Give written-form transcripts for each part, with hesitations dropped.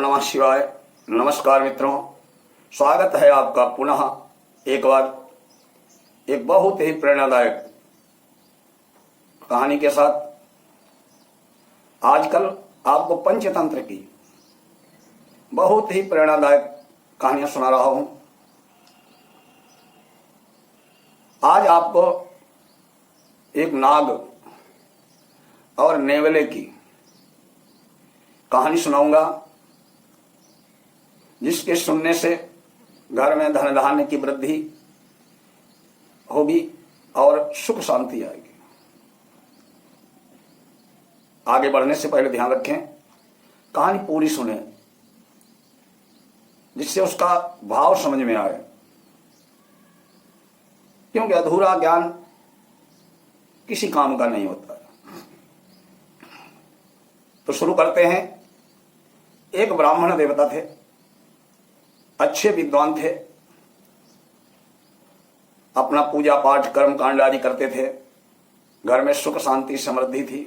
नमः शिवाय। नमस्कार मित्रों, स्वागत है आपका पुनः एक बार एक बहुत ही प्रेरणादायक कहानी के साथ। आजकल आपको पंचतंत्र की बहुत ही प्रेरणादायक कहानियां सुना रहा हूं। आज आपको एक नाग और नेवले की कहानी सुनाऊंगा, जिसके सुनने से घर में धन धान्य की वृद्धि होगी और सुख शांति आएगी। आगे बढ़ने से पहले ध्यान रखें, कहानी पूरी सुने जिससे उसका भाव समझ में आए, क्योंकि अधूरा ज्ञान किसी काम का नहीं होता। तो शुरू करते हैं। एक ब्राह्मण देवता थे, अच्छे विद्वान थे, अपना पूजा पाठ कर्म कांड आदि करते थे। घर में सुख शांति समृद्धि थी।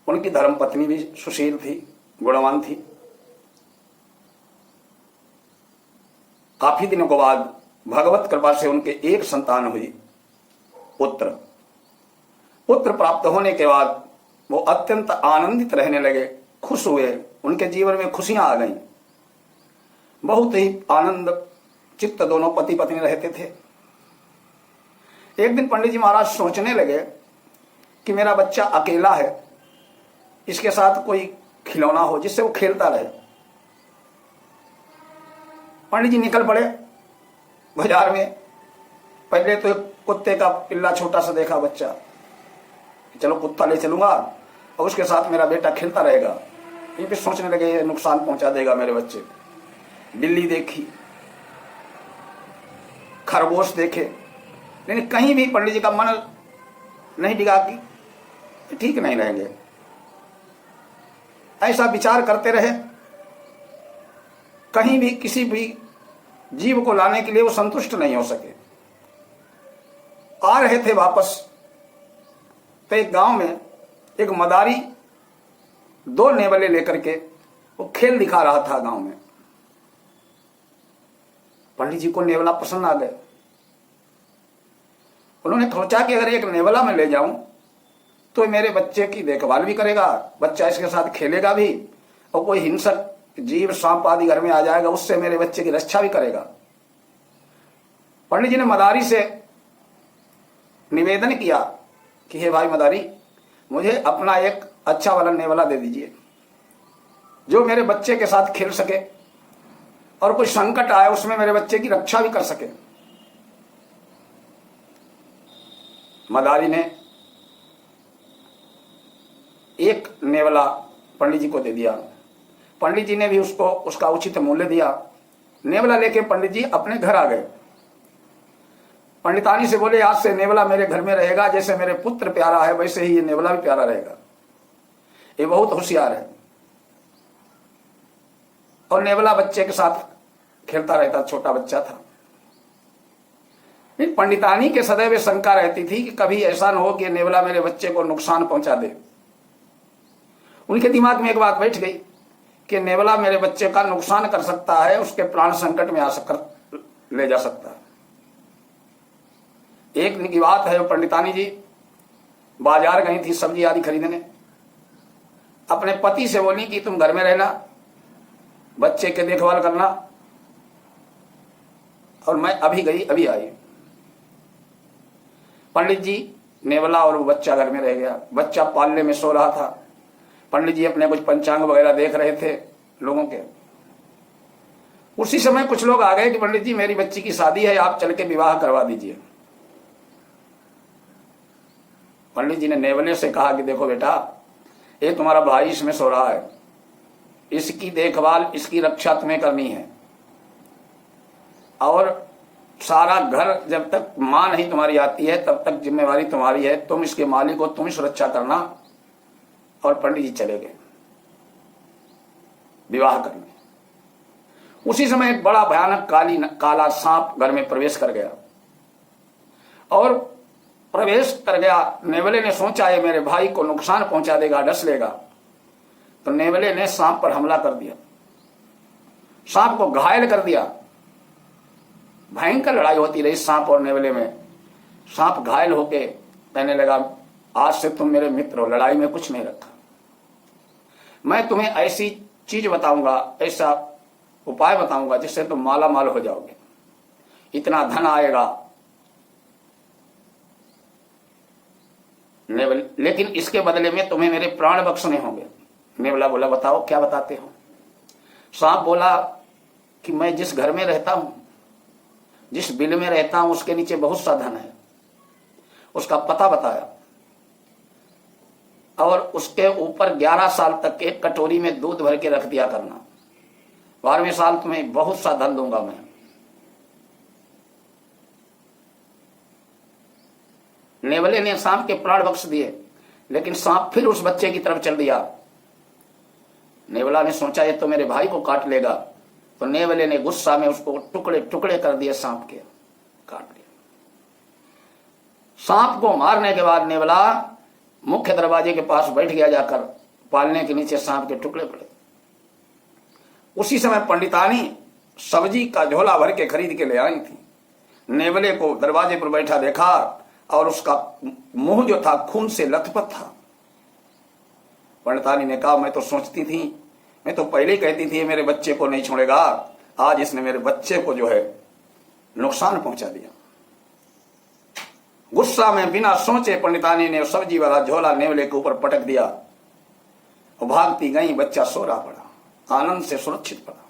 उनकी धर्म पत्नी भी सुशील थी, गुणवान थी। काफी दिनों के बाद भगवत कृपा से उनके एक संतान हुई, पुत्र। पुत्र प्राप्त होने के बाद वो अत्यंत आनंदित रहने लगे, खुश हुए। उनके जीवन में खुशियां आ गईं। बहुत ही आनंद चित्त दोनों पति पत्नी रहते थे। एक दिन पंडित जी महाराज सोचने लगे कि मेरा बच्चा अकेला है, इसके साथ कोई खिलौना हो जिससे वो खेलता रहे। पंडित जी निकल पड़े बाजार में। पहले तो एक कुत्ते का पिल्ला छोटा सा देखा बच्चा, चलो कुत्ता ले चलूंगा और उसके साथ मेरा बेटा खेलता रहेगा। ये भी सोचने लगे ये नुकसान पहुंचा देगा मेरे बच्चे। बिल्ली देखी, खरगोश देखे, लेकिन कहीं भी पंडित जी का मन नहीं डिगा कि ठीक नहीं रहेंगे। ऐसा विचार करते रहे। कहीं भी किसी भी जीव को लाने के लिए वो संतुष्ट नहीं हो सके। आ रहे थे वापस, तो एक गांव में एक मदारी दो नेवले लेकर के वो खेल दिखा रहा था गांव में। पंडित जी को नेवला पसंद आ गए। उन्होंने सोचा कि अगर एक नेवला मैं ले जाऊं तो मेरे बच्चे की देखभाल भी करेगा, बच्चा इसके साथ खेलेगा भी, और कोई हिंसक जीव सांप आदि घर में आ जाएगा उससे मेरे बच्चे की रक्षा भी करेगा। पंडित जी ने मदारी से निवेदन किया कि हे भाई मदारी, मुझे अपना एक अच्छा वाला नेवला दे दीजिए जो मेरे बच्चे के साथ खेल सके और कोई संकट आए उसमें मेरे बच्चे की रक्षा भी कर सके। मदारी ने एक नेवला पंडित जी को दे दिया। पंडित जी ने भी उसको उसका उचित मूल्य दिया। नेवला लेके पंडित जी अपने घर आ गए। पंडितानी से बोले, आज से नेवला मेरे घर में रहेगा, जैसे मेरे पुत्र प्यारा है वैसे ही ये नेवला भी प्यारा रहेगा। ये बहुत होशियार है। और नेवला बच्चे के साथ खेलता रहता, छोटा बच्चा था। पंडितानी के सदैव शंका रहती थी कि कभी ऐसा न हो कि नेवला मेरे बच्चे को नुकसान पहुंचा दे। उनके दिमाग में एक बात बैठ गई कि नेवला मेरे बच्चे का नुकसान कर सकता है, उसके प्राण संकट में आ कर ले जा सकता है। एक दिन की बात है, पंडितानी जी बाजार गई थी सब्जी आदि खरीदने। अपने पति से बोली कि तुम घर में रहना, बच्चे के देखभाल करना, और मैं अभी गई अभी आई। पंडित जी नेवला और वो बच्चा घर में रह गया। बच्चा पालने में सो रहा था। पंडित जी अपने कुछ पंचांग वगैरह देख रहे थे लोगों के। उसी समय कुछ लोग आ गए कि पंडित जी मेरी बच्ची की शादी है, आप चल के विवाह करवा दीजिए। पंडित जी ने नेवले से कहा कि देखो बेटा, ये तुम्हारा भाई इसमें सो रहा है, इसकी देखभाल इसकी रक्षा तुम्हें करनी है, और सारा घर जब तक मां नहीं तुम्हारी आती है तब तक जिम्मेवारी तुम्हारी है। तुम इसके मालिक हो, तुम ही सुरक्षा करना। और पंडित जी चले गए विवाह करने। उसी समय एक बड़ा भयानक काला सांप घर में प्रवेश कर गया और प्रवेश कर गया। नेवले ने सोचा ये मेरे भाई को नुकसान पहुंचा देगा, डस लेगा। तो नेवले ने सांप पर हमला कर दिया, सांप को घायल कर दिया। भयंकर लड़ाई होती रही सांप और नेवले में। सांप घायल होके कहने लगा, आज से तुम मेरे मित्र हो, लड़ाई में कुछ नहीं रखा। मैं तुम्हें ऐसी चीज बताऊंगा, ऐसा उपाय बताऊंगा जिससे तुम माला माल हो जाओगे, इतना धन आएगा। लेकिन इसके बदले में तुम्हें मेरे प्राण बख्शने होंगे। नेवला बोला, बताओ क्या बताते हो। सांप बोला कि मैं जिस घर में रहता हूं, जिस बिल में रहता हूं, उसके नीचे बहुत सा धन है। उसका पता बताया और उसके ऊपर 11 साल तक एक कटोरी में दूध भर के रख दिया करना। 12वें साल तुम्हें बहुत सा धन दूंगा मैं। नेवले ने सांप के प्राण बख्श दिए, लेकिन सांप फिर उस बच्चे की तरफ चल दिया। नेवला ने सोचा ये तो मेरे भाई को काट लेगा, तो नेवले ने गुस्सा में उसको टुकड़े टुकड़े कर दिए, सांप के काट लिया। सांप को मारने के बाद नेवला मुख्य दरवाजे के पास बैठ गया, जाकर पालने के नीचे सांप के टुकड़े पड़े। उसी समय पंडितानी सब्जी का झोला भर के खरीद के ले आई थी। नेवले को दरवाजे पर बैठा देखा और उसका मुंह जो था खून से लथपथ था। पंडितानी ने कहा, मैं तो सोचती थी, मैं तो पहले ही कहती थी मेरे बच्चे को नहीं छोड़ेगा, आज इसने मेरे बच्चे को जो है नुकसान पहुंचा दिया। गुस्सा में बिना सोचे पंडितानी ने सब्जी वाला झोला नेवले के ऊपर पटक दिया और भागती गई। बच्चा सो रहा पड़ा, आनंद से सुरक्षित पड़ा।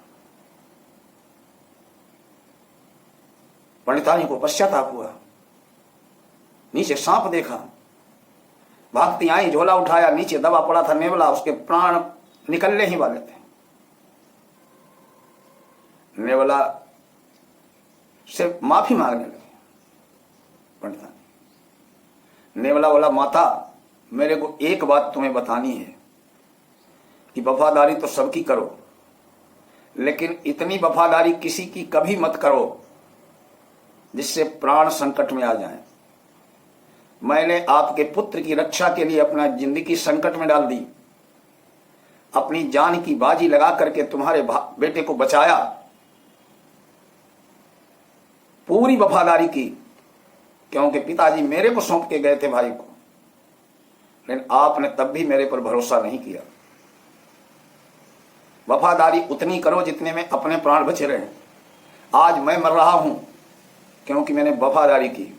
पंडितानी को पश्चाताप हुआ, नीचे सांप देखा, भागती आई, झोला उठाया, नीचे दबा पड़ा था नेवला, उसके प्राण निकलने ही वाले थे। नेवला से माफी मांगने लगे पंडितानी। नेवला बोला, माता मेरे को एक बात तुम्हें बतानी है कि वफादारी तो सबकी करो, लेकिन इतनी वफादारी किसी की कभी मत करो जिससे प्राण संकट में आ जाए। मैंने आपके पुत्र की रक्षा के लिए अपना जिंदगी संकट में डाल दी, अपनी जान की बाजी लगा करके तुम्हारे बेटे को बचाया, पूरी वफादारी की, क्योंकि पिताजी मेरे को सौंप के गए थे भाई को, लेकिन आपने तब भी मेरे पर भरोसा नहीं किया। वफादारी उतनी करो जितने में अपने प्राण बचे रहे। आज मैं मर रहा हूं क्योंकि मैंने वफादारी की।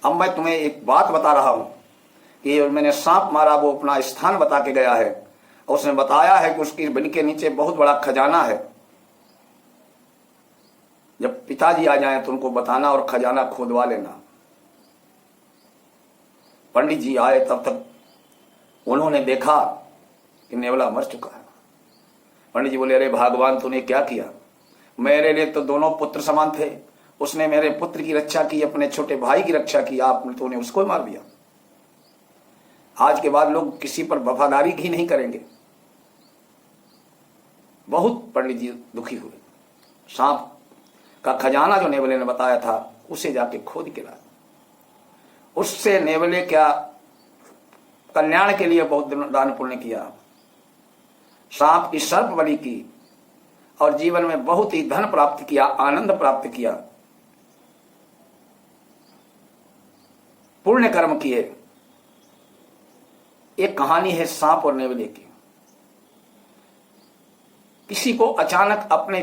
अब मैं तुम्हें एक बात बता रहा हूं कि मैंने सांप मारा, वो अपना स्थान बता के गया है और उसने बताया है कि उसकी बिल के नीचे बहुत बड़ा खजाना है। जब पिताजी आ जाएं तो उनको बताना और खजाना खोदवा लेना। पंडित जी आए, तब तक उन्होंने देखा कि नेवला मर चुका है। पंडित जी बोले, अरे भगवान तूने क्या किया, मेरे लिए तो दोनों पुत्र समान थे, उसने मेरे पुत्र की रक्षा की, अपने छोटे भाई की रक्षा की, आपने तूने उसको मार दिया। आज के बाद लोग किसी पर वफादारी ही नहीं करेंगे। बहुत पंडित जी दुखी हुए। सांप का खजाना जो नेवले ने बताया था उसे जाके खोद के लाया। उससे नेवले क्या कल्याण के लिए बहुत दान पुण्य किया, सांप की सर्प बलि की और जीवन में बहुत ही धन प्राप्त किया, आनंद प्राप्त किया, पुण्य कर्म किए। एक कहानी है सांप और नेवले की। किसी को अचानक अपने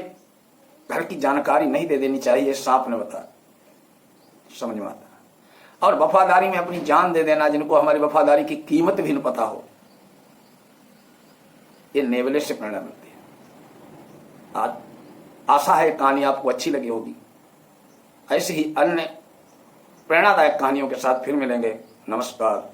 घर की जानकारी नहीं दे देनी चाहिए, सांप ने बताया, समझ में आता। और वफादारी में अपनी जान दे देना, जिनको हमारी वफादारी की कीमत भी न पता हो, ये नेवले से प्रेरणा मिलती है। आशा है कहानी आपको अच्छी लगी होगी। ऐसे ही अन्य प्रेरणादायक कहानियों के साथ फिर मिलेंगे। नमस्कार।